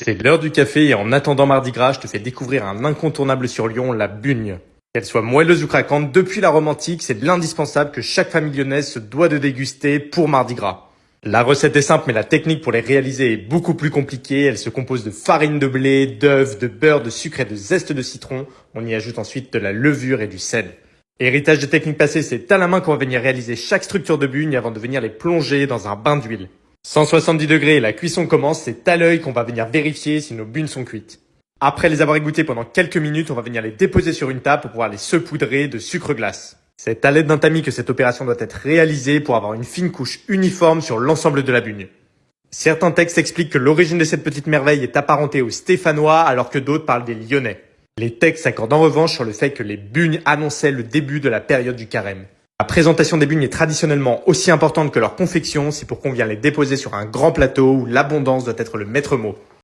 C'est l'heure du café et en attendant Mardi Gras, je te fais découvrir un incontournable sur Lyon, la bugne. Qu'elle soit moelleuse ou craquante, depuis la Rome antique, c'est l'indispensable que chaque famille lyonnaise se doit de déguster pour Mardi Gras. La recette est simple, mais la technique pour les réaliser est beaucoup plus compliquée. Elle se compose de farine de blé, d'œufs, de beurre, de sucre et de zeste de citron. On y ajoute ensuite de la levure et du sel. Héritage de techniques passées, c'est à la main qu'on va venir réaliser chaque structure de bugne avant de venir les plonger dans un bain d'huile. 170 degrés et la cuisson commence, c'est à l'œil qu'on va venir vérifier si nos bugnes sont cuites. Après les avoir égouttées pendant quelques minutes, on va venir les déposer sur une table pour pouvoir les saupoudrer de sucre glace. C'est à l'aide d'un tamis que cette opération doit être réalisée pour avoir une fine couche uniforme sur l'ensemble de la bugne. Certains textes expliquent que l'origine de cette petite merveille est apparentée aux Stéphanois alors que d'autres parlent des Lyonnais. Les textes s'accordent en revanche sur le fait que les bugnes annonçaient le début de la période du carême. La présentation des bugnes est traditionnellement aussi importante que leur confection, c'est pour qu'on vient les déposer sur un grand plateau où l'abondance doit être le maître mot.